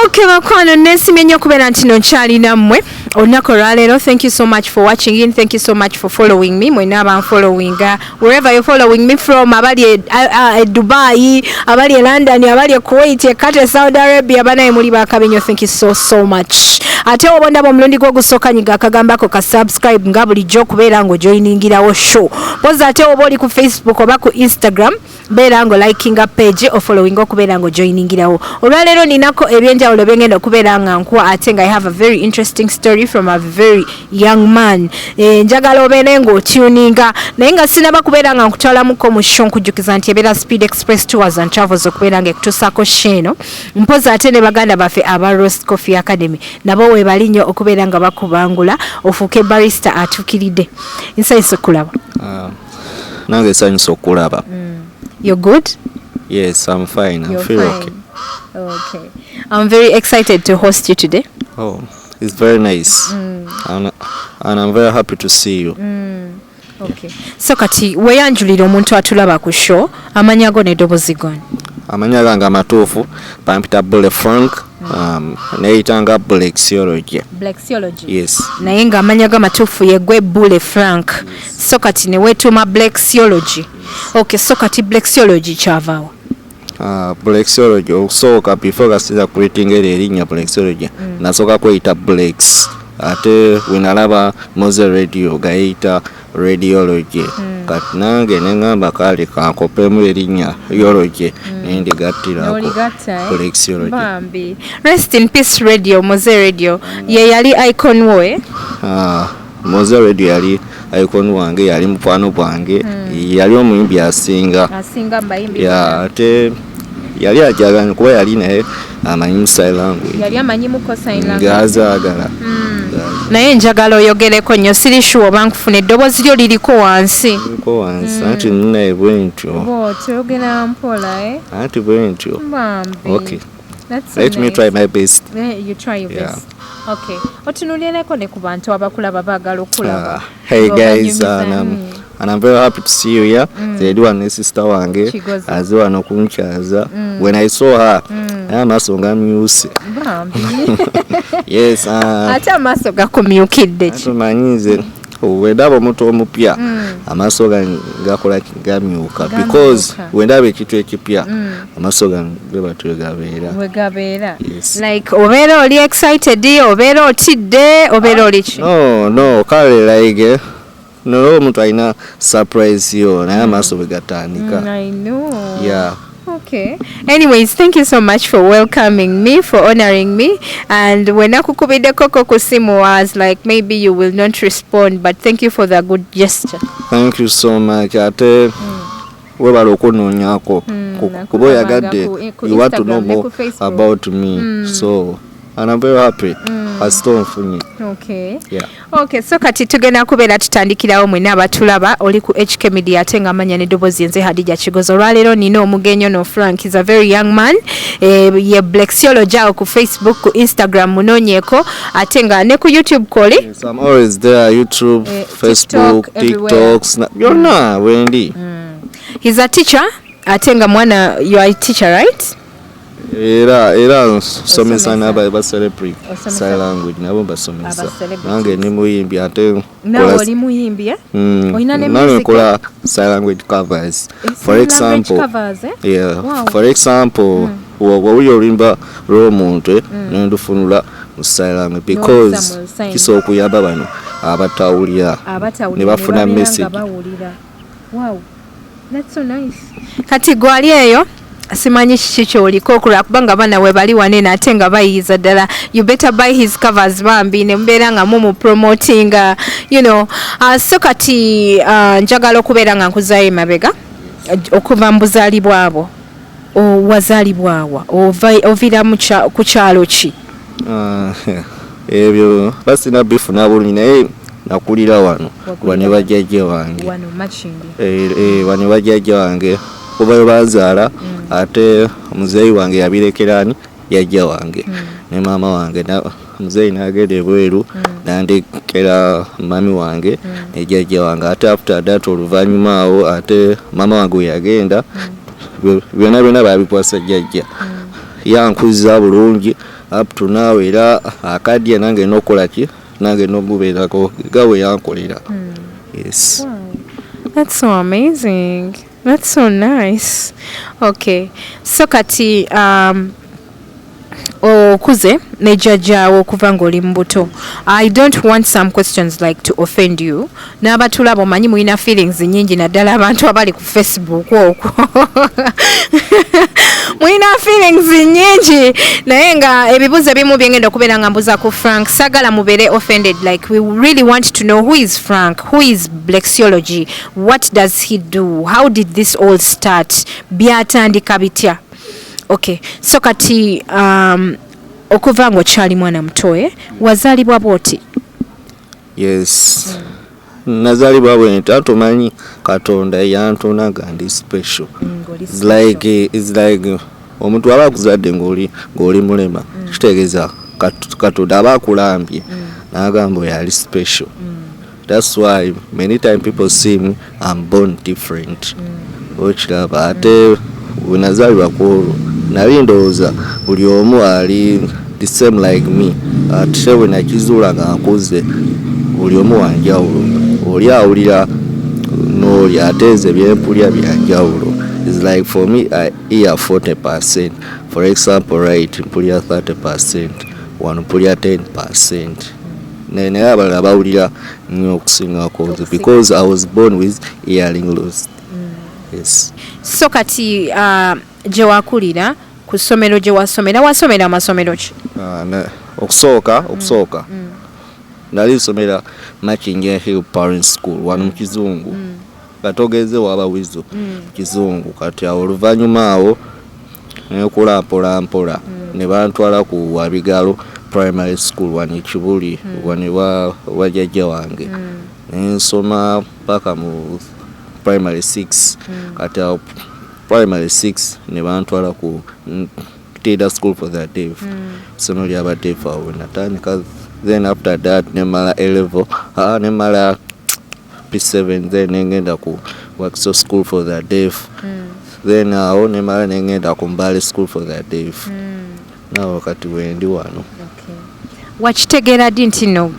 Okay, bakwano nesimye nnyo kubeera nti nonkyali nammwe olunaku olwaleero. Thank you so much for watching in. Thank you so much for following me. Mwena abanfollowinga wherever you're following me from, abali e Dubai, abali e London, abali e Kuwait, e Qatar, Saudi Arabia, banaye muli bakabenyo. Thank you so much. Ate obondaba omulundi gw'ogusooka nyiga akagambako ka subscribe nga bulijjo okubeera ng'ojoiningirawo show. Poza ate oba oli ku Facebook oba ku Instagram beera ng'olikinga page o following okubeera ng'ojoiningirawo. Olwaleero ninako ebyenjawulo bye ngenda okubeera nga nkuwa ate nga I have a very interesting story from a very young man. Njagala obeere ng'otuninga naye nga sinaba kubeera nga nkutwalamuko mu show nkujjukiza nti ebeera Speed Express Tours and Travels okubeera nga ekutuusaako sheeno. Mpoza ate ne baganda baffe aba Roast Coffee Academy nabo weebali nnyo okubeera nga bakubangula ofuuke barista atuukiridde. Nsanyusa okulaba. Nange nsanyusa okulaba. You're good? Yes, I'm fine. I feel okay. Okay. I'm very excited to host you today. Oh, it's very nice. And I'm very happy to see you. Okay. So kati weyanjulira omuntu atulaba ku show amanya go n'eddoboozi gani? Amanya gange amatuufu pampita Bule Frank. Neyitanga Blaxiology. Blaxiology? Yes. Naye nga amanya go amatuufu ye gwe Bule Frank. So kati ne weetuuma Blaxiology. Okay, so kati Blaxiology kyavaawo? Blaxiology okusooka before kasiza creating erinnya Blaxiology nasooka kweyita Blax ate wenalaba Moze Radio gayita Radiology kati nange nengamba kale kankopemu erinnya Yology nendigattirako Blaxiology. Bambi. Rest in peace Radio, Moze Radio. Ye yali icon we? Moze Radio yali icon wange, yali mukwano gwange, yali omuyimbi asinga mbayimbi ate yali ajagala kuba yali naye amanyi sign language. Yali amanyi muko sign language. Ngazaagala. Naye njagala oyogereko nnyo, siri sure oba nkufuna eddoboozi lyo liriko wansi. Liriko wansi anti nnaye bwe ntyo. Toyogera mpola Anti bwe ntyo. Okay. That's so Let me try my best. You try your best. Okay. Otunuulireko ne ku bantu abakulaba baagala okulaba. Hey guys, and I'm very happy to see you here. Zedi wane sister wange azi wano kunkyaza. When I saw her, amaaso ngamyuse. Yes. Ate amaaso gakumyukidde ki? Atumanyize wendaba omuntu omupya amaaso gakola gamyuka because wendaba ekintu ekipya amaaso gange batwe gabeera. Yes. Like obeera oli excited, obeera otidde, obeera oli ki? No, kale like no omuntu alina surprise yo naye amaaso bwe gatandika. I know. Yeah. Okay. Anyways, thank you so much for welcoming me, for honoring me. And when nakukubide koko kusimu, I was like, maybe you will not respond, but thank you for the good gesture. Thank you so much. Ate webala okunoonyako kuba oyagadde you want to know more about me. So and I'm very happy. Nfunye. Okay. Yeah. Okay, so kati tugenda kubeera tutandikirawo mwena abatulaba oli ku HK Media ate nga amanya n'eddoboozi nze Hadija Kigozo. Olwaleero nina omugenyo no Frank is a very young man. Ye Blaxiology ku Facebook, ku Instagram munoonyeko ate nga ne ku YouTube koli. Yes, I'm always there. YouTube, Facebook, TikTok, yonna wendi. He's a teacher ate nga mwana, you are a teacher, right? Era somesa n'aba celebrate sign language nabo basomesa nange ni muyimbi ate nawe oli muyimbi oyina ne music kola sign language covers for example Wow. For example wowe olimba lw'omuntu n'endufunula mu sign language because kisobola okuyamba bano abatawulira ne bafuna message. Wow, that's so nice. Kati gwali eyo simanyi kiki kyoliko okulaba kubanga abaana we bali wanene ate nga bayiiza ddala. You better buy his covers bambi ne mbeera nga mu promoting you know. So kati njagala okubeera nga nkuzaayo emabega okuva mu buzaalibwa bwo. Wazaalibwawa oviira ku kyalo ki? Ebyo basina bifuna bulungi naye nakulira wano bane bajjajja wange. Wano Makindi. Bane bajjajja wange oba bazaala ate muzeeyi wange yabirekerani yajja wange ne maama wange muzeeyi n'agenda ebweru nandekera mami wange ne jjajja wange ate after that oluvannyuma awo ate maama wange we yagenda byonna babikwasa jjajja yankuza bulungi up to now era akadye nange nokola ki nange nomubeerako gawe yankolera. Yes. Wow. That's so amazing. That's so nice. Okay. So kati okuze ne jjajjaawo okuva ng'oli mu buto. I don't want some questions like to offend you. N'abatulaba omanyi mulina feelings nyingi naddala abantu abali ku Facebook okwo. Mulina feelings nyingi naye nga ebibuzo ebimu byengenda okubeera nga mbuza ku Frank. Sagala mubeere offended, like we really want to know who is Frank, who is Blaxology, what does he do, how did this all start, byatandika bitya. Okay, so kati okuva ng'okyali mwana mutoye wazaalibwa bw'oti? Yes. Nazaalibwa bwenti atomanyi Katonda yantonaga ndi special. It's like omuntu aba akuzadde ng'oli mulema kitegeeza Katonda aba akulambye n'agamba yali special. That's why many times people see me, I'm born different. Okiraba ate wenazaalibwa kwolwo nali ndowooza buli omu ali the same like me. Ate wenakizuula nga nkuze buli omu wanjawulo, oli awulira n'oli ateeze byempulya byanjawulo. It's like for me I hear 40%. For example, right, mpulya 30%, wano mpulya 10%. Naye abalala bawulira nnyo okusingako because I was born with hearing loss. Yes. So kati gye wakulira ku ssomero gye wasomera amasomero ki? Okusooka nali nsomera Mackinge Hill Parent School wano mu Kizungu. Katogeze waba wizo Kizungu kati awo oluvannyuma awo nekula mpola ne bantwala ku Wabigalo Primary School wano Kibuli wano wajjajja wange. Nsoma paka mu Primary 6 kati awo Primary 6 ne bantwala ku Teda School for the Deaf. Sono lyaba deaf awo natandika. Then after that nemala A-level nemala P7 then nengenda ku Workshop School for the Deaf. Then awo nemala nengenda ku Mbale School for the Deaf. Nawo kati wendi wano. Okay. Wakitegeera ddi nti no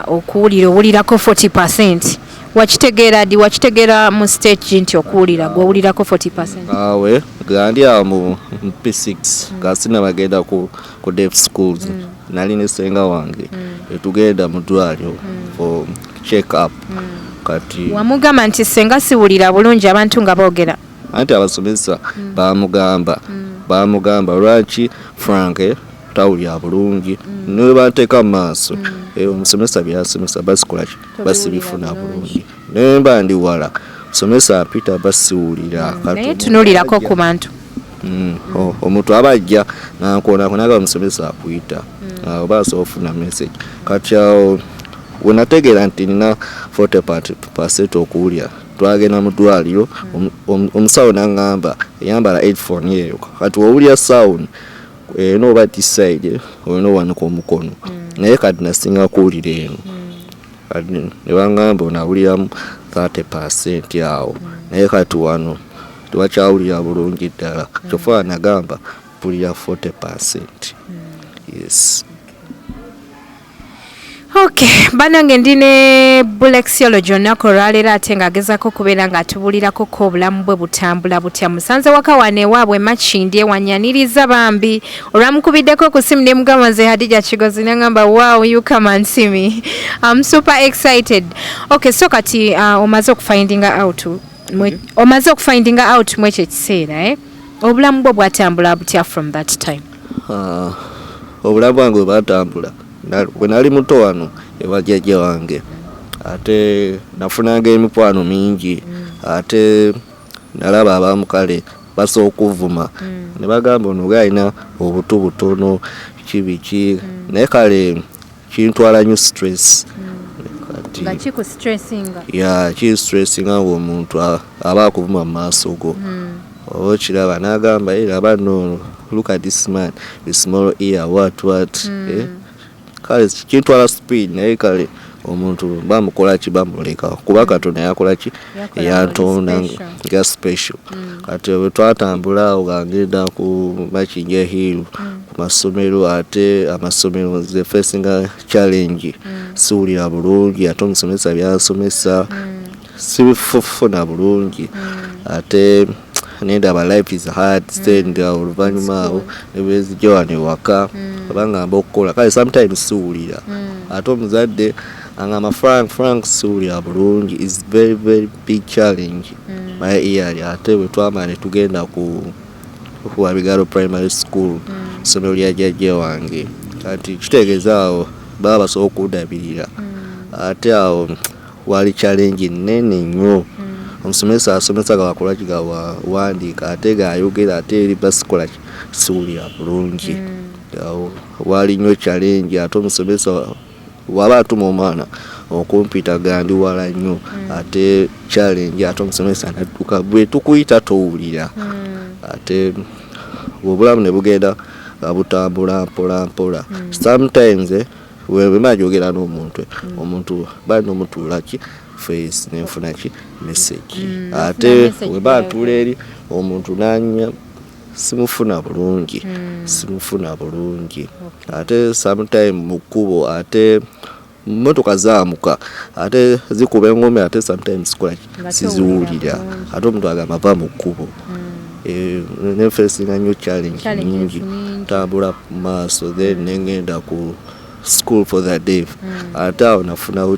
okuwulirako 40%? Wakitegeera mu stage nti okuwulira gw'owulirako 40%? Awe gandi awo mu P6 nga sinabagenda ku deaf schools. Nali ne senga wange etugenda mu ddwaliro for check up. Kati wamugamba nti senga siwulira bulungi abantu nga boogera? Anti abasomesa bamugamba lwaki Frank tawulira bulungi ne bateeka mu maaso omusomesa byasomesa basikola basibifuna bulungi naye mba ndi wala musomesa apita basiwulira. Naye tunulirako ku bantu omuntu abajja nankona kunaga omusomesa akuyita obasobola ofuna message. Kati awo wenategeera nti nina 40% okuwulira twagenda mu ddwaliro omusawo n'aŋŋamba eyambala headphone eyo kati wowulira sound n'oba decide olina owanika omukono naye kati nasinga kuwulira eno kati ne baŋŋamba onawuliramu 30% awo naye kati wano tewakyawulira bulungi ddala kyokka nagamba mpulira 40%. Yes. Okay, banange ndine Blaxology olunaku olwaleero ate ng'agezaako okubeera ng'atubulirako ko obulamu bwe butambula butya. Musanze waka wane ewaabwe Makindye wanyaniriza bambi olwamukubiddeko ku simu ne mugamba nze Hadija Kigozi n'angamba wow you come and see me. I'm super excited. Okay, so kati omaze okufindinga out mwekyo ekiseera obulamu bwe bwatambula butya from that time? Obulamu bwange bwatambula bwe nali muto wano ewajjajja wange ate nafunanga emikwano mingi ate nalaba abamu kale basobola okuvuma ne bagamba ono galina obuto butono kibiki naye kale kintwala nnyo stress. Nga kiku stressinga? Ki stressinga ng'omuntu aba akuvuma mu maaso go. Okiraba n'agamba laba no look at this man with small ear what kale kintwala speed naye kale omuntu bamukola ki bamuleka kuba Katonda yakola ki yantonda nga special kati bwe twatambula ogangenda ku Makinja Hill ku masomero ate amasomero ze facing challenge Siwulira bulungi ate omusomesa byasomesa sifufuna bulungi ate nendaba life is hard stand oluvannyuma awo nebwezijowane waka abanga mbokukola kale sometimes Siwulira ate omuzadde angama Frank Siwulira bulungi is very big challenge my year ate bwe twamane tugenda ku Wabigalo primary school somero lya jjajja wange kati kitegeeza awo baba basobola okudabirira ate awo wali challenge nene nnyo omusomesa asomesa gawakola kigawa wandika ate gayogera ate eri basikola Siwulira bulungi wali nnyo challenge ate omusomesa waba atuma omwana okumpita gandi wala nnyo ate challenge ate omusomesa nadduka bwe tukuyita towulira ate obulamu ne bugenda butambula mpola sometimes webema jogera n'omuntu omuntu bali n'omutuula ki face nenfuna ki message ate weba atula eri omuntu nanya simufuna bulungi ate sometime mukubo ate motoka zaamuka ate zikuba engome ate sometimes sikola siziwulira ate omuntu agamba va mu kkubo ne facing a new challenge nyingi tambula maaso then nengenda ku school for the day ate awo nafunawo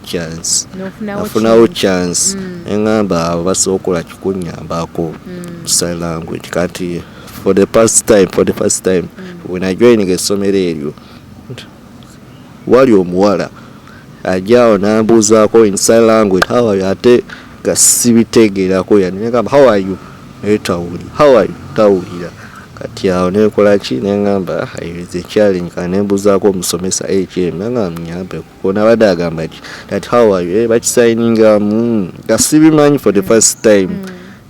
chance engamba abo basobola okukola kikunyambako sign language kati for the first time when I joined essomero eryo wali omuwala ajjaawo nambuuzaako in sign language how are you ate gasibitegeerako yanegamba how are you tawulira kati awo nekola ki nengamba is a challenge kanembuuzaako omusomesa HM nangamba mnyambe kona badde agamba ki that how are you bakisayininga gasibimanyi for the first time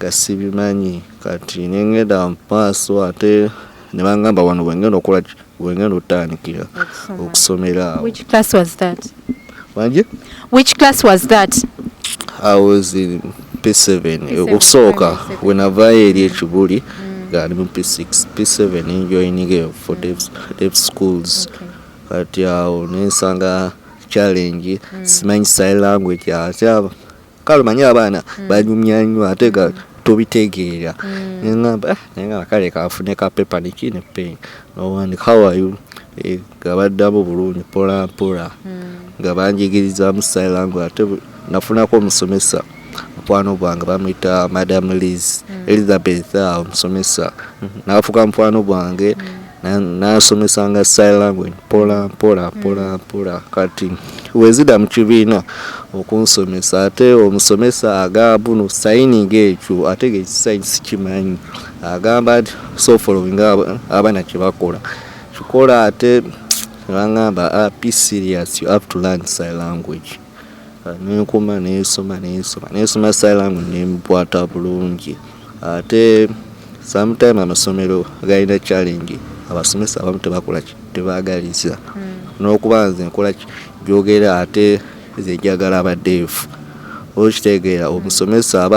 gasibimanyi kati nengenda mpaaso ate nebangamba wano wengenda okola ki wengenda otandikira okusomera. Which class was that? Wanje? Which class was that? I was in P7 okusooka wenava eri ekibuli gali mu P6 P7 enjoyining for deaf schools kati awo nensanga challenge simanyi sign language ate kale manyi abaana banyumya nnyo ate ga tobitegeera nengamba kale kafune ka paper ne pen nowandika how are you gabaddamu bulungi mpola nga banjigiriza mu sign language ate nafunako omusomesa mukwano gwange bamuyita Madam Elizabeth omusomesa nafuka mukwano gwange nasomesanga sign language mpola kati wezida mu kibiina okunsomesa ate omusomesa agamba no signing ekyo ate gekisign sikimanyi agamba so following abaana kyebakola kikola ate bangamba be serious you have to learn sign language nenkuma nesoma sign language nembwata bulungi ate sometime amasomero galina challenge abasomesa abamu tebakola tebagaliza n'okuba nze nkola gyogera ate zenjagala abadeefu okitegeera omusomesa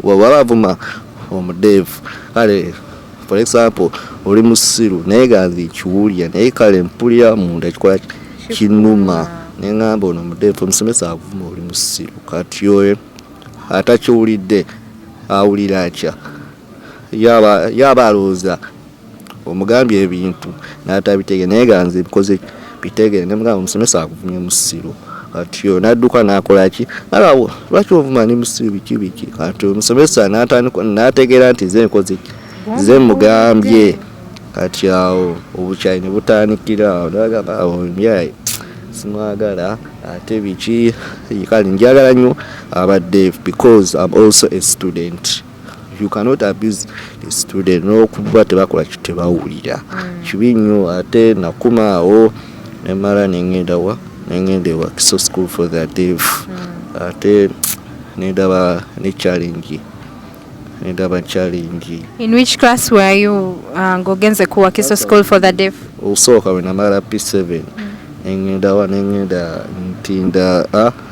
wabavuma omudeefu kale for example oli musiru naye ganzi kiwulya naye kale mpulira munda kikola kinuma nengamba ono mudeefu omusomesa avuma oli musiru kati oyo atakiwulidde awulira atya yaba alowooza omugambye ebintu n'atabitegeera naye ganzi bikoze bitegere nemugamba omusomesa akuvumye musiru kati oyo nadduka nakola ki lwaki ovuma ne musiru biki kati omusomesa n'ategeera nti ze nkoze ze mugambye kati awo obukyayi ne butandikira awo nagamba mbyayi simwagala ate biki kale njagala nnyo abadde because I'm also a student. You cannot abuse the student n'okuba tebakola kitebawulira kibi nnyo ate nakuma awo nemala nengenda ewa Kiso School for the Deaf ate nendaba ne challenge. In which class were you ngogenze kuwa Kiso School for the Deaf? Osooka we namala P7 nengenda ntinda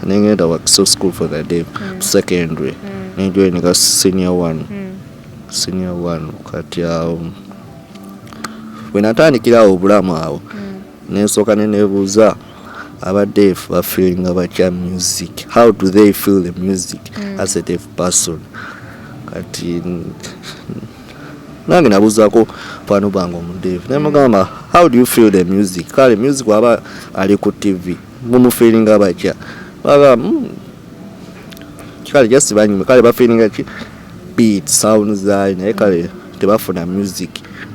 nengenda workshop school for the day secondary nenjoininga senior one kati awo wenatandikirawo obulamu awo nensooka nenebuuza abadde bafeelinga batya music, how do they feel the music as a deaf person. Kati nange nabuuzaako pano bange omudeevu nemugamba how do you feel the music, kale music waba ali ku TV mumufeelinga batya, bagamba kale just banyume kale bafeelinga ki beat sound zaayo naye kale tebafuna music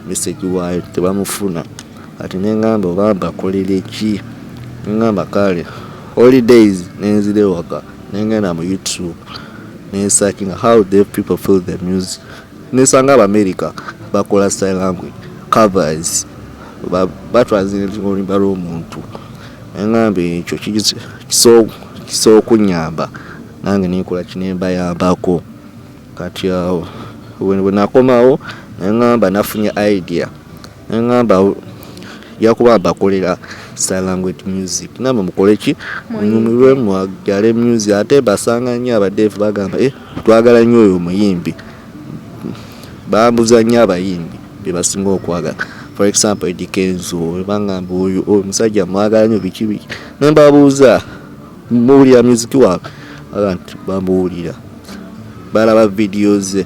message waayo tebamufuna. Kati nengamba oba bakolere ki, nengamba kale holidays nenzire waka nengenda mu YouTube nensearchinga how deaf people feel the music nesanga America bakola sign language covers batranslate olumba lw'omuntu. Nengamba ekyo kiso okunyamba nange nekola kinemba yambako. Kati awo wenakomawo nengamba nafunye idea nengamba yakuba bakolera sign language music namwe mukole ki munyumirwe mwagale music ate basanga nnyo abadeefu bagamba twagala nnyo oyo muyimbi, bambuza nnyo abayimbi bebasinga okwagala. For example Edikenzo bangamba oyo omusajja mwagala nnyo biki nembabuuza muwulira music waabwe abantu bamuwulira balaba videos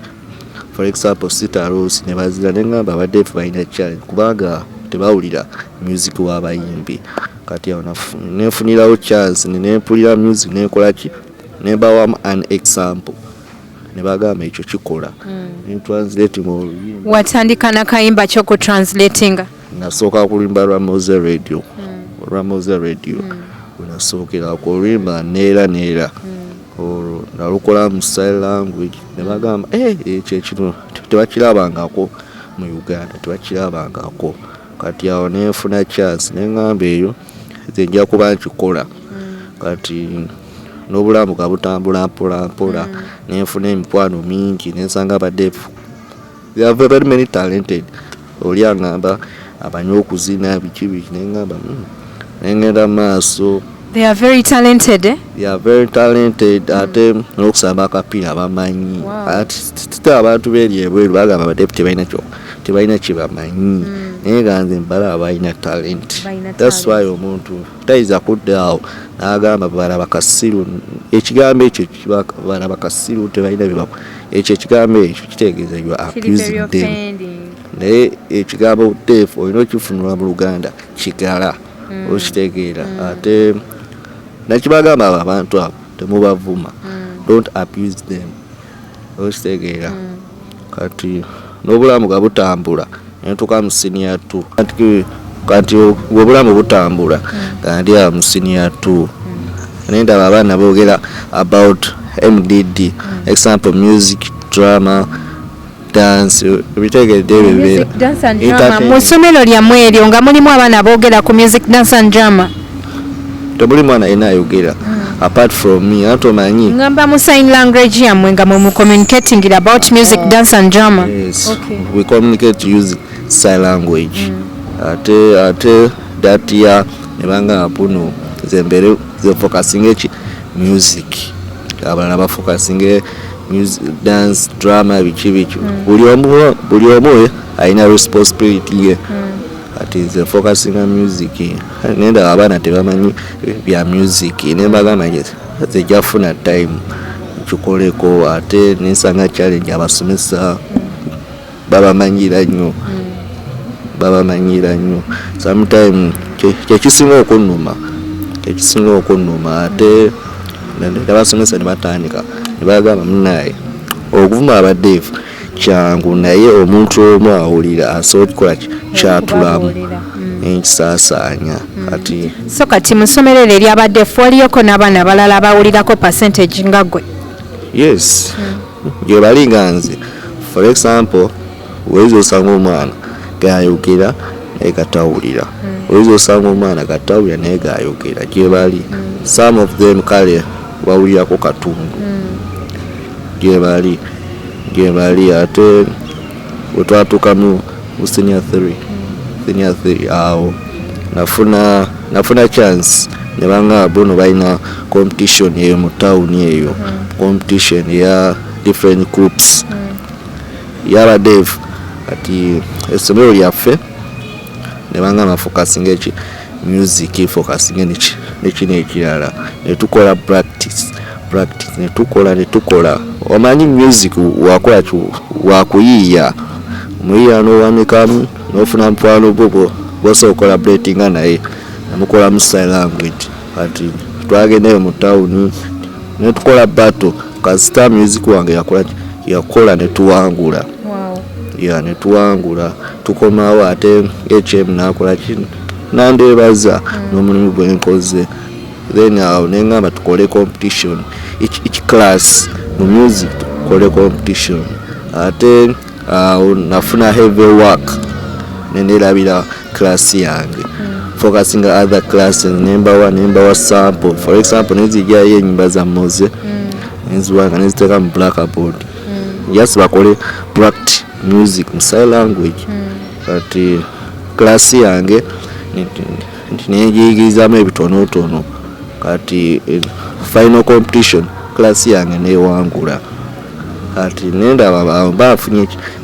for example Sitaros ne bazira nengamba abadeefu balina challenge kubanga tebawulira music w'abayimbi. Kati awo nefunirawo chance nempulira music nekola ki nembawamu an example nebagamba ekyo kikola translating oluyimba. Watandika nakayimba ky'oku translatinga? Nasooka kulimba Ramoze radio wenasookera ku oluyimba neera olwo nalukola mu sign language nebagamba ekyo ekino tebakirabangako mu Uganda tebakirabangako. Kati awo nenfuna chance nengamba eyo nja kuba nkikola. Kati n'obulamu kabutambula mpola nenfuna emikwano mingi nensanga abadeefu they are very many talented. Oli angamba abanyi okuzina biki nengamba nengenda maaso. They are very talented They are very talented ate n'okusamba akapiira bamanyi. Ate abantu beri ebweru bagamba abadeefu tebalina kye bamanyi naye ganze mbala abalina talent. That's why omuntu tayiza kuddawo n'agamba bala bakasiru ekigambo ekyo bala bakasiru tebalina bibako ekyo ekigambo ekyo kitegeeza you are abusing them. Naye ekigambo deaf olina okifunula mu Luganda Kiggala okitegeera ate nakibagamba abo abantu abo temubavuma don't abuse them okitegeera. Kati n'obulamu gabutambula nentuka mu senior 2 kati obulamu butambula kandi mu senior 2 nenda abaana boogera about MDD example music drama dance bitegedde bibera dance and drama. Mu ssomero lyammwe eryo nga mulimu abaana boogera ku music dance and drama? Tebuli mwana yenna ayogera apart from me atomanyi ngamba mu sign language yammwe nga mu communicating about music dance and drama. Yes, okay. We communicate using sign language. Ate that year nebanga apuno zembere ze focusing music abalala ba focusing music dance drama biki buli omu ayina responsibility ye. Ati ze focusing on music nenda abaana tebamanyi bya music nembagamba zijafuna time kikoleko ate nensanga challenge abasomesa babamanyira nnyo sometimes kyekisinga okunuma ate abasomesa nebatandika nebagamba munaye okuvuma abadeefu kyangu naye omuntu omu awulira asobola okikola kyatulamu enkisaasaanya. Kati mu ssomero eryo ery'abadeefu waliyoko n'abaana abalala abawulirako percentage nga gwe? Yes, gye bali nga nze. For example oyinza osanga omwana gayogera naye gatawulira, oyinza osanga omwana gatawulira naye gayogera gye bali. Some of them kale bawulirako katundu gye bali ate wetwatuuka mu senior 3 awo nafuna chance ne banga bono balina competition eyo mu town eyo competition ya different groups yaba dev ati essomero lyaffe ne banga mafocusing eki music focusing n'ekino ekirala ne tukola practice ne tukola omanyi music wakola wakuyiiya muyiiya n'owanikamu n'ofuna mpwano bobo boso collaborating naye namukola mu sign language ati twagendeyo mu town ne tukola battle kasita music wange yakola ne tuwangula. Ya ne tuwangula tukomawo ate HM nakola kino nandebaza n'omulimu gwe nkoze then awo nengamba tukole competition each class mu music tukole competition ate awo nafuna heavy work nenderabira class yange focusing on other classes nemba wa sample for example nezijayo enyimba za Moze nziwanga neziteka mu blackboard just bakole practice music mu sign language kati class yange ntinejigizamu ebitonotono kati final competition class yange newangula kati nendaba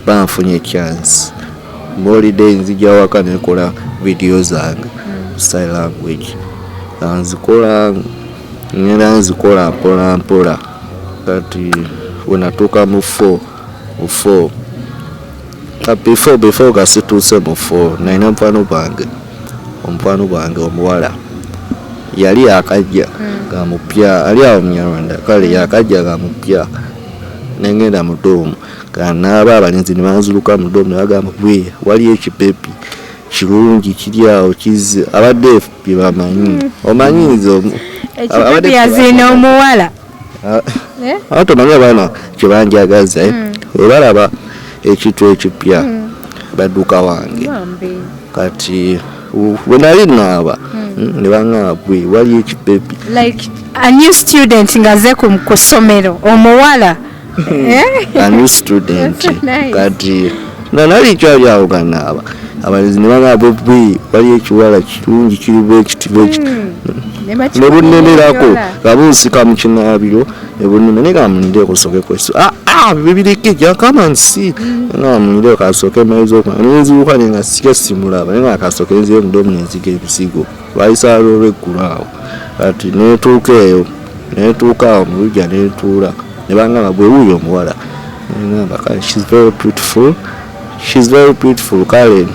banfunye chance holiday nzija waka nekola video zange sign language nzikola mpola kati wenatuka mu 4 before gasituuse mu 4 naina omukwano gwange omuwala yali akajja gamupya ali awo Munyarwanda kale yakajja gamupya nengenda mu doomu kanaba abalenzi ne banzuluka mu doomu ne bagamba bwe wali ekipepi kirungi kiri awo kizi abadde bye bamanyi omanyizo ekipepi yazina omuwala atomanyi abaana kyebanjagaza webalaba ekitu ekipya badduka wange kati wenali naaba ne baŋŋamba bwe wali ekipepi like a new student ngaze ku ssomero omuwala a new student kati nali kyali awo ganaaba abalenzi ne baŋŋamba bwe wali ekiwala kirungi kiri bwekiti ne bunnenerako gabunsika mu kinaabiro ne bunneme ne gamunire kusoke kweso bibirike jakama nsi ngamunire kasoke maizo kwa nzibuka nga sike simulaba nga kasoke nziyo mudomu nzike ebisigo bayisalo lwekulawo kati netuuka mu lujja netuula ne bangamba bwe wuyo omuwala ngamba kale she's very beautiful kale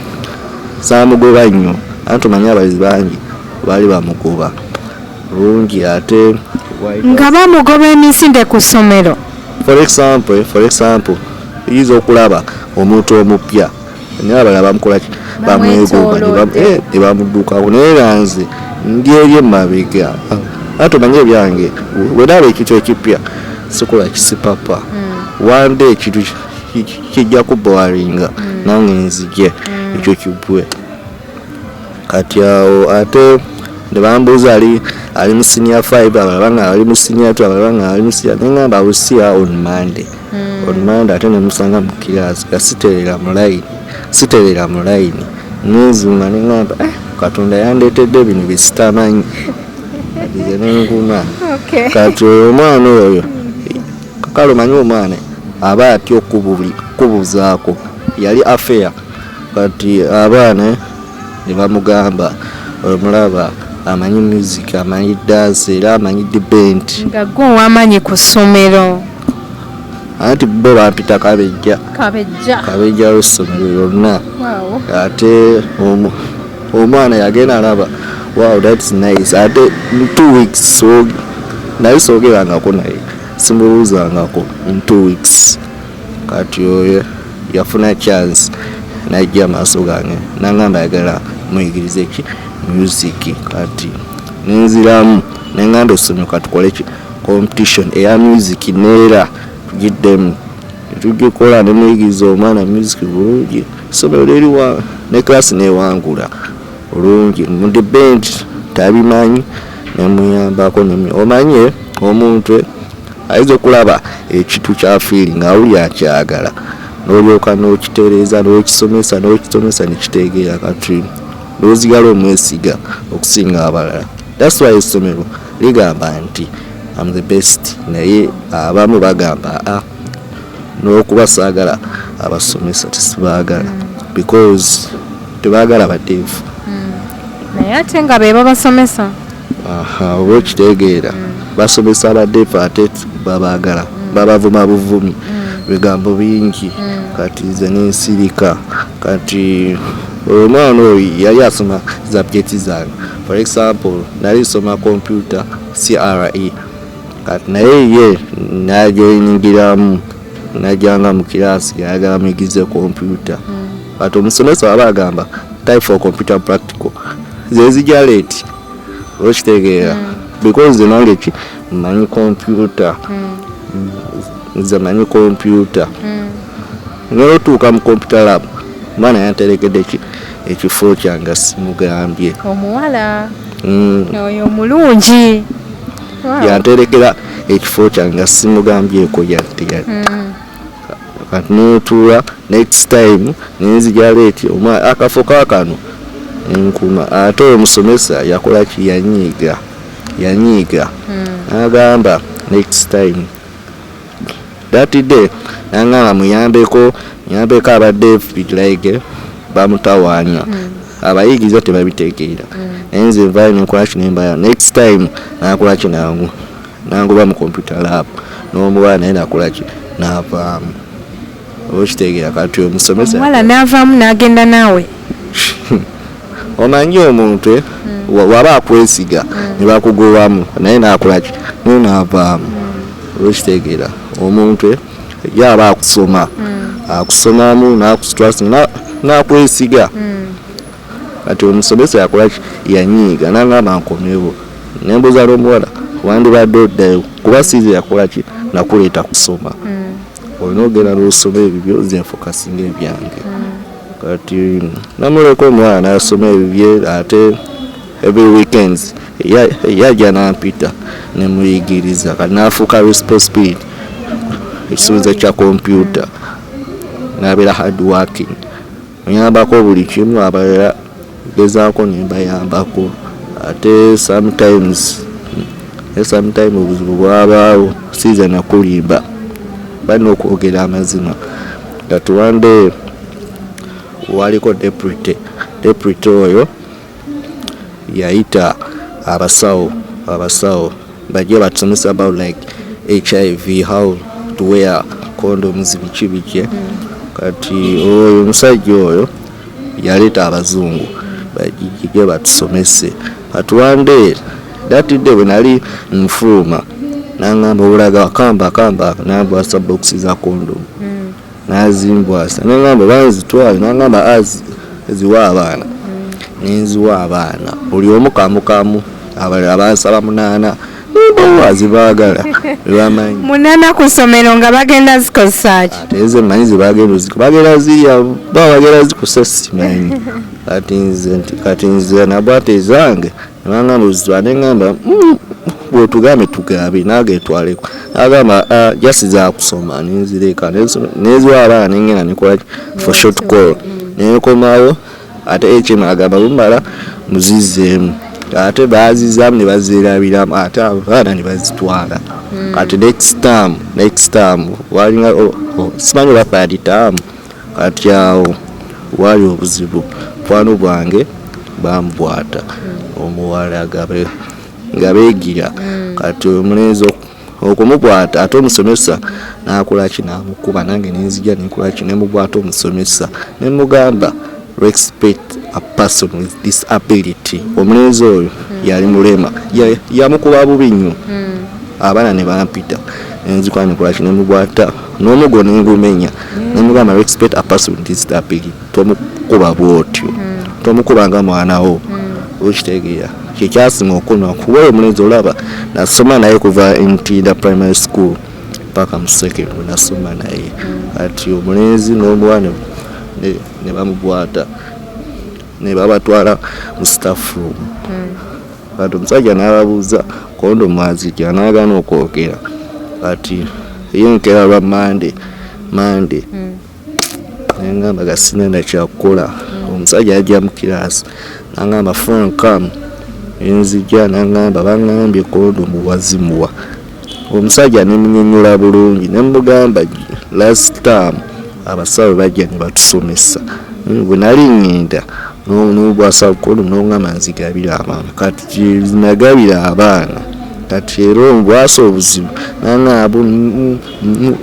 samugoba nnyo antumanya abayizi bangi bali bamugoba bulungi ate nga bamugoba emisinde ku ssomero for example yizo okulaba omuntu omupya naye abalala bamukola bamwegoba ne bamuddukawo naye nze ndi eri emabega atomanye ebyange bwenaba ekintu ekipya sikola kisipapa one day ekintu kijja kubowaringa nange nzije ekyo kibwe kati awo ate ne bambuuza ali mu senior 5 abalala nga ali mu senior 2 abalala nga ali mu senior nengamba I will see her on Monday ate ne musanga mu class siterera mu line nenzunga nengamba Katonda yandetedde bino bisitamanyi adize nenguma kati omwana oyo kakalo manyi omwana aba atya okubuzaako yali affair kati abaana ne bamugamba omulaba amanyi music amanyi dance era amanyi debate nga gwe wamanyi ku ssomero anti bo bampita kabejja lw'essomero lyonna ate omwana yagenda alaba wow that's nice ate 2 weeks so naye soogerangako naye simubuuzangako in 2 weeks kati oyo yafuna chance najja amaaso gange nangamba ayagala muyigirize ki music kati nenziramu nenganda osomyo katukole ki competition eya music neera tugiddemu tugikola ne muyigiriza omwana music bulungi somero leriwa ne class newangula bulungi mu debate tabimanyi nemuyambako omanye omuntu ayinza okulaba ekitu kyafiiri ng'awuli akyagala n'olyoka n'okitereeza n'okisomesa nekitegeera kati n'ozigala omwesiga okusinga abalala. That's why essomero ligamba nti I'm the best, naye abamu bagamba n'okuba saagala abasomesa tesibaagala because tebaagala bateefu. naye ate nga be babasomesa oba okitegeera basomesa abadeefu ate babaagala babavuma buvumi bigambo bingi kati nze nensirika kati omwana oyo yali asoma subject zange. For example nali soma computer CRE kati naye ye najoiningiramu najanga mu kirasi yagala muyigize computer kati omusomesa aba agamba type for computer practical zezija late okitegeera because nange manyi computer nze manyi computer n'otuuka mu computer lab mwana yanterekedde ekifo kyange simugambye omuwala oyo omulungi yanterekera ekifo kyange simugambyeko yadde kati n'otuula next time nenzija late akafo kaakano nkuma ate omusomesa yakola ki yanyiiga agamba next time that day nangamba muyambeko abadde like bamutawaanya abayigiza tebabitegeera enze nvayo nenkola kinemba next time nakola kinangu nangoba mu computer lab n'omuwala naye nakola ki naavaamu okitegeera kati omusomesa omuwala naavaamu n'agenda naawe omanyi omuntu waba akwesiga ne bakugobamu naye nakola ki naye naavaamu okitegeera omuntu yaba akusoma akusomamu n'akustrasa n'akwesiga kati omusomesa yakola ki yanyiiga nangamba nkomewo nembuuza n'omuwala wandibadde oddayo kuba siize yakola ki nakuleeta kusoma olina ogenda n'osoma ebibyo nze nfokasinga ebyange kati namuleka omuwala n'asoma ebibye ate every weekends yajja nampita nemuyigiriza kati n'afuuka responsibility ekisobozo kya computer n'abeera hard working nyambako buli kimu abalala gezaako nembayambako ate sometimes obuzibu bwabaawo siiza nakulimba balina okwogera amazima kati one day waliko deputy oyo yayita abasawo bajje batusomesa about like HIV, how to wear condoms biki kati oyo omusajja oyo yaleeta abazungu bajije batusomese kati one day that day when nali nfuluma nangamba obulaga akamba nambwasa box za condom nazimbwasa nangamba banzitwale nangamba ziwa abaana nenziwa abaana buli omu kamukamu abalala bansaba 8 azibaagala bamanyi 8 ku ssomero nga bagenda zikozesa ki ate eze manyi bagenda zirya bagenda zikusa simanyi kati nze nabwate ezange nangamba ozitwale ngamba bwetugambe tugabe nagetwaleko agamba jasiza kusoma nenzireka neziwa abaana nengenda nekola for short call nekomayo ate ekima agamba bumala muzizeemu ate bazizaamu ne bazirabiramu ate abaana ne bazitwala kati next time walinga simanyi bapaditamu kati awo wali obuzibu mukwano gwange bambwata omuwala nga beegira kati omulenzi okumubwata ate omusomesa nakola ki namukuba nange nenzija nekola ki nemubwata omusomesa nemugamba respect a person with disability. Omulenzi oyo yali mulema yamukuba bubi nnyo abaana ne bampita nenzikwa nekola ki nemubwata n'omugo nengumenya nemugamba respect a person with disability tomukuba bwotyo tomukubanga mwanawo okitegeera kyekyasima okunwa kuba omulenzi olaba nasoma naye kuva Ntinda primary school paka mu secondary nasoma naye ati omulenzi n'omwana ne bamubwata ne babatwala mu staff room kati omusajja n'ababuuza kondo mwazitya n'agaana okwogera kati yenkera lwa Monday nengamba gasinenda kyakukola omusajja yajja mu kiraasi n'angamba Frank come enzija n'angamba baŋŋambye kondomu wazimuwa. Omusajja nemunnyonnyola bulungi nemugamba last time abasawo bajja ne batusomesa bwe nali ŋŋenda n'obwasa kondomu n'oŋŋamba nzigabira abaana kati nagabira abaana kati era obwasa obuzibu n'angamba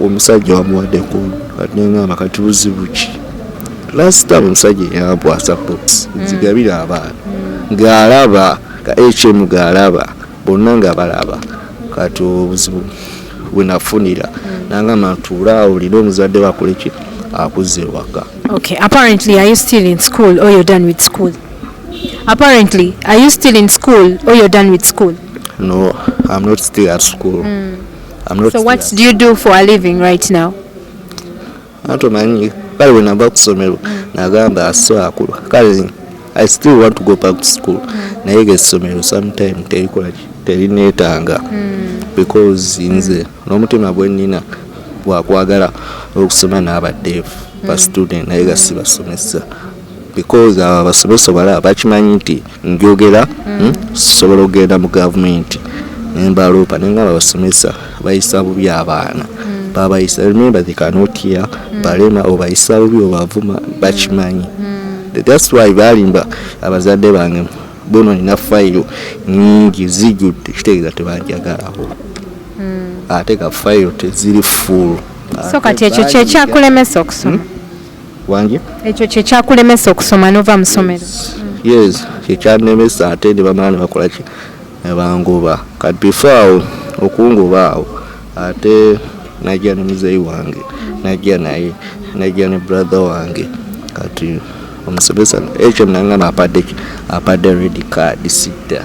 omusajja wamuwadde kondomu kati neŋŋamba kati buzibu ki. Last time omusajja yabwasa box nzigabira abaana ng'alaba HM gaalaba bonna nga balaba kati obuzibu bwe nafunira n'angamba ntuulaawo olina omuzadde wakole ki akuze waka. Okay, apparently are you still in school or you're done with school? Apparently are you still in school or you're done with school? No, I'm not still at school. I'm not. So what do you do for a living right now? Atomanyi kale bwe nava ku ssomero nagamba asakulu kale I still want to go back to school. Naye essomero sometime terineetanga because nze n'omutima gwe nnina gwakwagala okusoma n'abaddeevu ba student naye ga sibasomesa because abasomesa balaba bakimanyi nti njogera sobola okugenda mu gavumenti nembaloopa naye nga babasomesa bayisa bubi abaana babayisa remember they cannot hear balema obayisa bubi obavuma bakimanyi. That's why balimba abazadde bange bono nina fayiro nyingi zijjudde kitegeeza tebanjagalaho ate ga fayiro teziri full. So kati ekyo kyekyakulemesa okusoma wangi ekyo kyekyakulemesa okusoma nova mu ssomero? Yes, kyekyanemesa ate ne bamala ne bakola ki ne bangoba kati before okungoba awo ate najja ne muzeeyi wange najja ne brother wange kati omusomesa HM nangamba apadde red card sita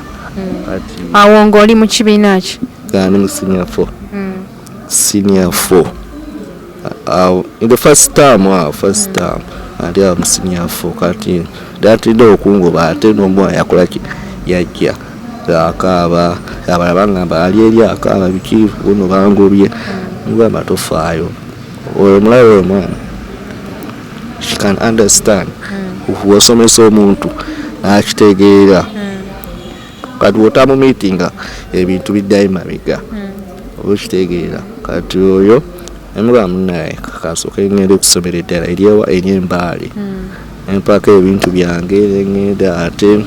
kati awo ng'oli mu kibiina ki? Gani mu senior 4 senior 4 in the first term andi mu senior 4 kati datidde okungoba ate n'omwana yakola ki yajja akaaba abalala bangamba ali eri akaaba biki buno bangobye ngamba tofaayo oyo mulabe oyo mwana she can understand wasomesa omuntu nakitegeera kati wotamu meetinga ebintu biddayo mabega okitegeera kati oyo emugamba munaye kasooka ngende okusomera eddala eryewa ery'embaale empaka ebintu byange ngenda ate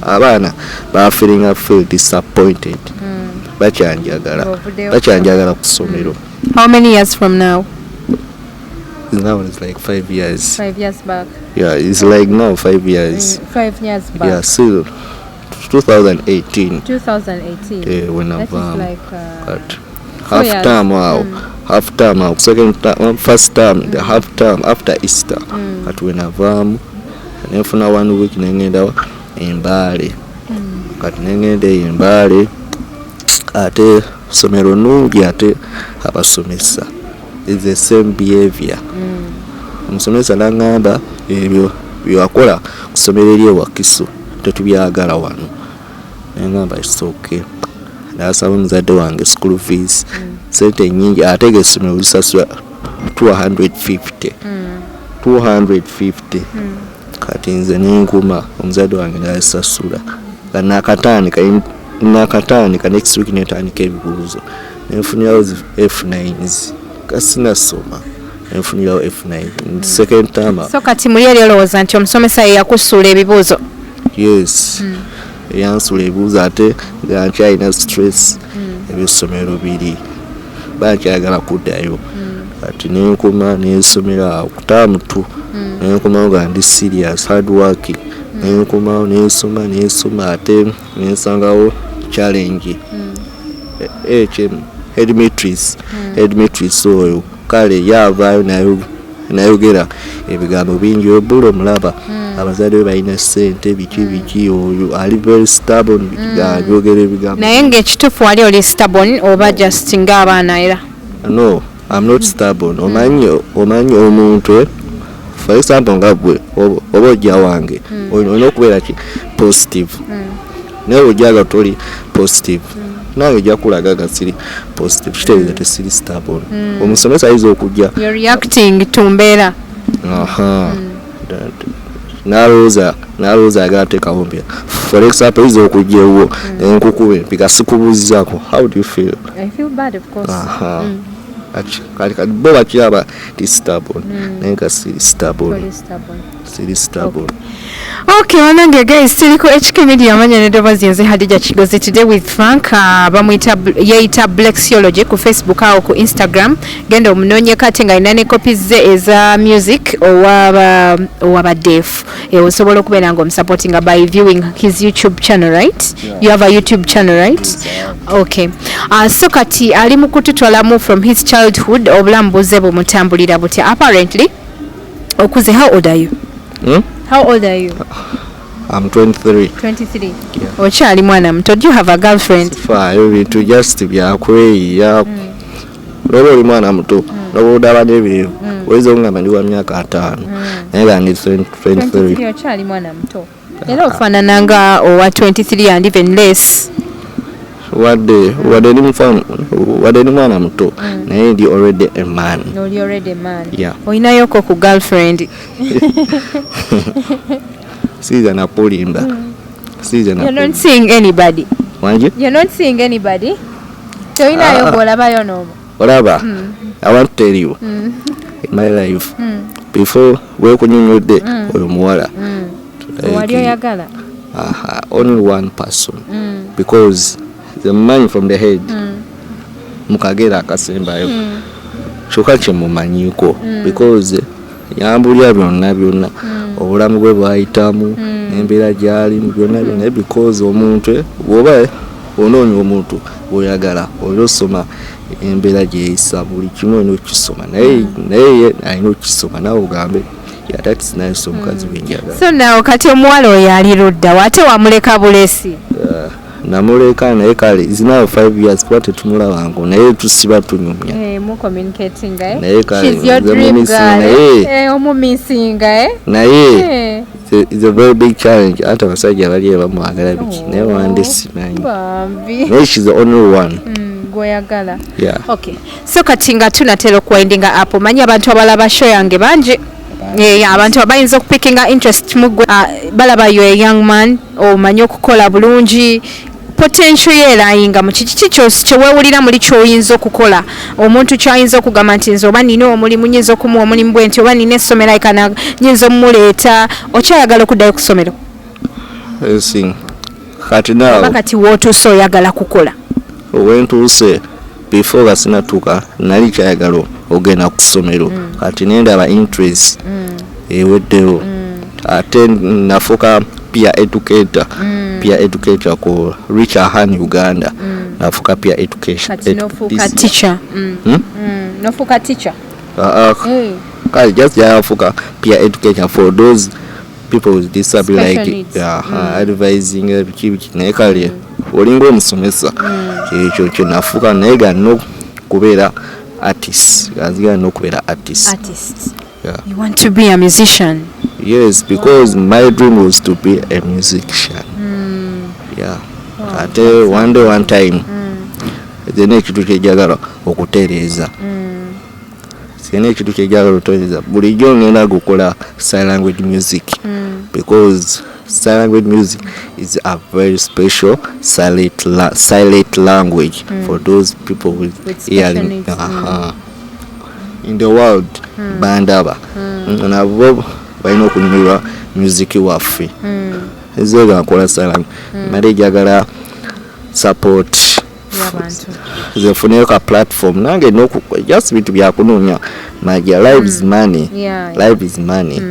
abaana bafeelinga feel disappointed bakyanjagala ku ssomero. How many years from now? Now it's like 5 years. 5 years back. Yeah, it's like now 5 years. 5 years back. Yeah, still 2018. 2018. Yeah, when that is like half term wow. Half term wow. Second term, first term, the half term after Easter. At when nefuna 1 week nengenda embale. Kati nengenda embale ate somero nungi ate abasomesa. It's the same behavior. Omusomesa nangamba ebyo byakola kusomera eri ewakiso tetubyagala wano. Nangamba it's okay. Nasaba omuzadde wange school fees sente nyingi ate gesomero lisasula 250 kati nze nenkuma omuzadde wange nasasula nakatandika next week netandika ebibuuzo nenfunirawo F9s kasinasoma nenfunirawo F9 second term. So kati muli eri olowooza nti omusomesa ye yakusuula ebibuuzo? Yes, yansula ebibuuzo ate nga nkyalina stress ebyessomero biri bankyagala kuddayo kati nenkuma nensomera awo kutaamu tu nenkomawo nga ndi serious hard working nenkomawo nensoma ate nensangawo challenge HM headmistress oyo kale yavaayo nayogera ebigambo bingi obulo mulaba abazadde be balina ssente biki oyo ali very stubborn yogera ebigambo naye ng'ekituufu wali oli stubborn oba just ng'abaana era? No, I'm not stubborn. Omanyi omuntu for example nga gwe oba ojja wange olina okubeera ki positive naye ojjaga toli positive nawe ojja kulaga nga siri positive kitegeeza tesiri stubborn. Omusomesa ayinza okujja you're reacting to mbeera. n'alowooza agala teekawo mpya. For example iza okugyewo enkukube pikasikubuuzizaako, how do you feel? I feel bad, of course. Kati bo bakiraba ti stubborn naye nga siri stubborn. Okay, wanange guys, tuli ku HK Media amanya ne dobazi yenze Hadija Kigozi today with Frank yeita Blaxology ku Facebook awo ku Instagram. Genda omunonye kati nga inane copies ze eza music owaba deaf. Osobola okubeera nga supporting by viewing his YouTube channel, right? Yeah. You have a YouTube channel, right? Yeah. Okay. So kati ali mu kututwalamu from his childhood obulamu buze bumutambulira butya. Apparently okuze, how old are you? How old are you? I'm 23. 23. Yeah. Okyali mwana muto. Do you have a girlfriend? Ebintu just byakweya. Lobo oli mwana muto. Lobo odaba n'ebirimu. Oyinza okungamba ndi wa myaka 5. Naye nga ndi 23. Okyali mwana muto. Era ofaanana nga owa 23 and even less. Wadde ni mwana muto naye ndi already a man. Oli already a man. Yeah. Oyinayoko ku girlfriend. Siza na polimba. You're not seeing anybody. Wanje? You're not seeing anybody. Toyinayo bolabayo nomo. Olaba. I want to tell you. In my life. Before we kunyonyodde oyo muwala. Wali oyagala? Only one person. Because the man from the head mukagera akasembayo kyokka kyemumanyiko because yambulya byonna obulamu bwe bwayitamu n'embeera gyalimu byonna because omuntu bw'oba onoonya omuntu bw'oyagala oyosoma embeera gyeyisa buli kimu olina okukisoma naye alina okukisoma nawe ogambe yatakisinayisa omukazi wenjagala. So nawe kati omuwala oyo ali ludda wate wamuleka bulesi? Namuleka naye kale is now 5 years kuba tetumulabango naye tusiba tunyumya. Mu communicating naye kale she's your dream girl. Omumisinga naye it's a very big challenge. Ate abasajja bali bamwagala biki naye wande simanyi. Naye she's the only one. Goyagala. Yeah. Okay. So kati nga tunatera okuwindinga up manyi abantu abalaba show yange banje. Abantu abayinza okupikinga interest mugwe balaba you a young man omanyi okukola bulungi potential yerayinga mu kiki kyose kyewewulira muli kyoyinza okukola omuntu kyayinza okugamba nti nze oba nina omulimu nyinza okumuwa omulimu bwe nti oba nina essomero ikana nyinza omumuleeta okyayagala okuddayo ku ssomero? Kati nawe kati wootuuse oyagala kukola? Wentuuse before gasinatuuka nali kyayagala ogenda ku ssomero kati nendaba interest eweddewo ate nafuuka peer educator ku Richard Uganda nafuuka peer education kati nofuuka teacher nofuuka teacher kale just yafuuka peer educator for those people with disability advising biki naye kale olinga omusomesa ekyo kye nafuuka naye gano kubeera artist. Yeah. You want to be a musician? Yes, because my dream was to be a musician. Yeah. Ate one time zene ekintu kyejagala okutereeza. Zene ekintu kyejagala okutereeza. Bulijjo ngenda gukola sign language music because sign language music is a very special silent language for those people with hearing in the world. Bandaba nabo balina okunyumirwa music waffe ezega nkola sign mali jagala support zefunire ka platform nange just bintu byakunoonya majja life is money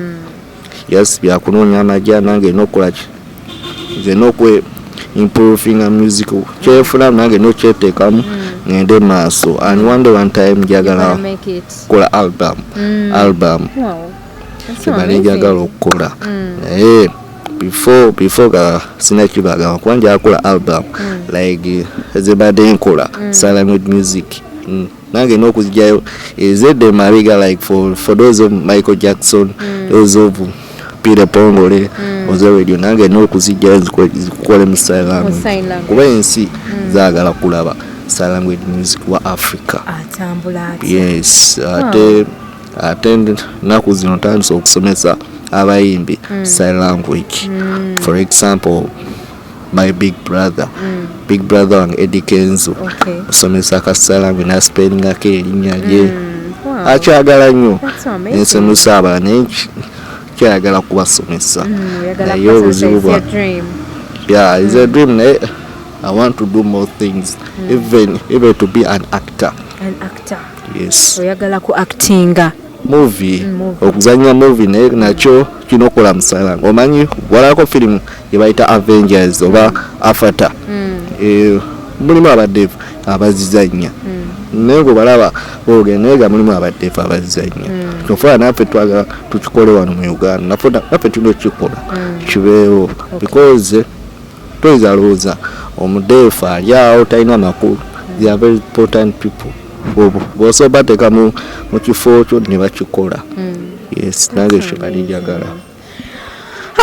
yes byakunoonya majja nange nokola nze nokwe improving a music kyefuna nange nokyeteekamu ngende maaso and one time njagala kola album banejagala okukola naye before sinakibaga kwanja akola album like zebadde nkola silent music nange n'okuzijjayo ezedde mabiga like for those of Michael Jackson those of Peter Pongole ozo radio nange n'okuzijjayo zikukola mu silent kuba ensi zaagala kulaba sign language music wa Africa atambula yes ate naku zino tandise okusomesa abayimbi sign language. For example, my big brother wange Eddie Kenzo osomesa ka sign language na spelling ake erinnya lye akyagala nnyo ensomesa abaana kyayagala kubasomesa naye obuzibu bwa yeah, it's a dream. I want to do more things, even to be an actor. Yes. Oyagala ku actinga movie okuzanya movie naye nakyo kinokola musala omanyi walako film yebayita Avengers oba Avatar mulimu abadde abazizanya naye bwe balaba ogenega mulimu abadde abazizanya tofuna naffe twagala tukikole wano mu Uganda naffe tulina okukikola kibeewo because toyinza lowooza omudeefu ali awo talina makulu. They are very important people. Bw'osoba bateeka mu kifo kyo ne bakikola. Yes, nange kyebalijagala.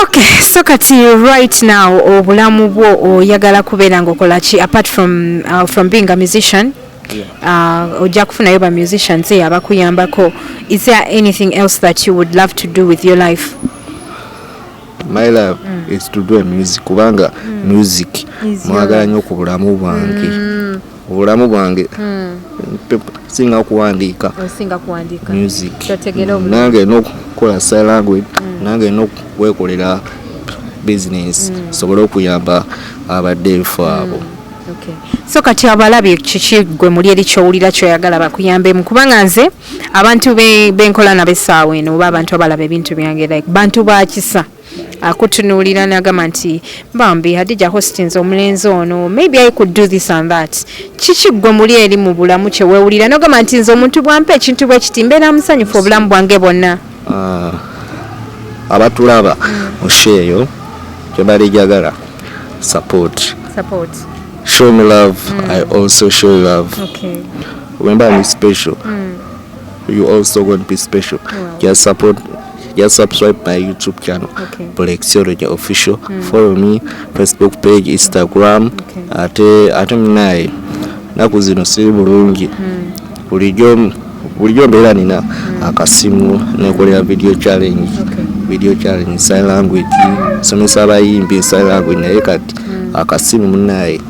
Okay, so kati right now obulamu bwo oyagala kubeera ng'okola ki apart from being a musician? Ojja kufunayo ba musicians abakuyambako. Is there anything else that you would love to do with your life? My life is to do music kubanga music mwagala nnyo ku bulamu bwange. Obulamu bwange singa kuwandiika music nange n'okukola sign language nange n'okwekolera business sobole okuyamba abadeefu abo. Okay. So kati abalabye kiki gwe muli eri kyowulira kyoyagala bakuyambemu kubanga nze abantu benkola nabesaawe eno oba abantu abalaba ebintu byange like bantu bakisa akutunuulira nagamba nti bambi Hadija Hostins omulenzi ono maybe I could do this and that. Kiki gwe muli eri mu bulamu kye weewulira nogamba nti nze omuntu bwampa ekintu bwe kiti mbeera musanyufu obulamu bwange bwonna. Abatulaba musheeyo kyebalijagala support. Show me love, I also show love. Okay. Remember I'm special. You also going to be special. Wow. Just subscribe my YouTube channel. Okay. Bakizuula official. Follow me Facebook page, Instagram. Ate minaye naku zino siri bulungi. Bulijjo mbeera nina akasimu nekolera video challenge. Video challenge sign language. Somesa abayimbi sign language naye kati akasimu munaye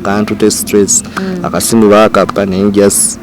can't take stress. Akasimu bakapa naye just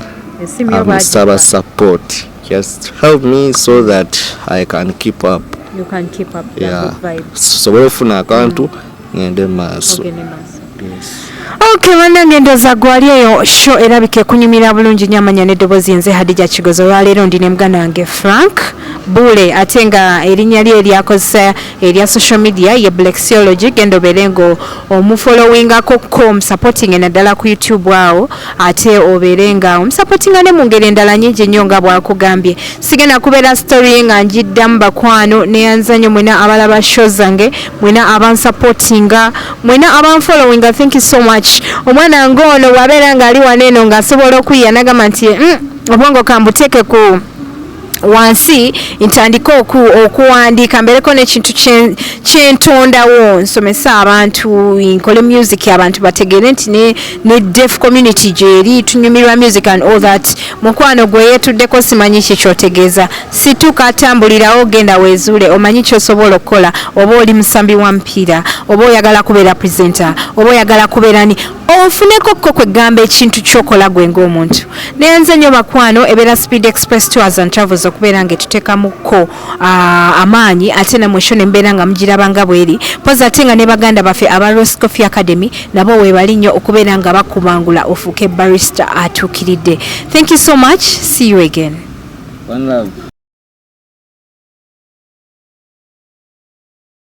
support. Just help me so that I can keep up. You can keep up the good vibe. So wefuna akantu ngende maaso. Yes. Okay, wanange ndoza gwaliyo show erabike kunyumira bulungi nyamanya neddobozi nze Hadija Kigozo yaleero ndine muganda wange Frank Bule atenga erinnya lye eryakozesa erya social media ye Blaxology gendo berengo omufollowingako ko supporting naddala ku YouTube awo ate oberenga supportinga ne mu ngeri endala nyingi nnyo nga bwakugambye sigenda kubeera story nga njiddamu bakwano neyanzanyo mwena abalaba show zange mwena abansupportinga mwena abanfollowinga. Thank you so much. Omwana ngono wabeera ngaali waneno nga asobola okuyiya nagamba nti obwongo kambuteeke ku wansi ntandika okuwandiika mbereko n'ekintu kyentondawo nsomesa abantu nkole music abantu bategeere nti ne deaf community gyeri tunyumirwa music and all that. Mukwano gwe yeetuddeko simanyi kikyotegeeza situka atambulirawo genda weezuule omanyi kyosobola okukola oba oli musambi wa mpiira oba oyagala kubeera presenter oba oyagala kubeera ni ofuneko kko kwegamba ekintu kyokola gwe ng'omuntu. Neyanze nnyo bakwano ebeera Speed Express Tours and Travels okubeera nga etuteekamuko amaanyi ate namwesho ne mbeera nga mugiraba nga bweri poza ate nga ne baganda baffe aba Rose Coffee Academy nabo weebali nnyo okubeera nga bakubangula ofuuke barista atuukiridde. Thank you so much. See you again. One love.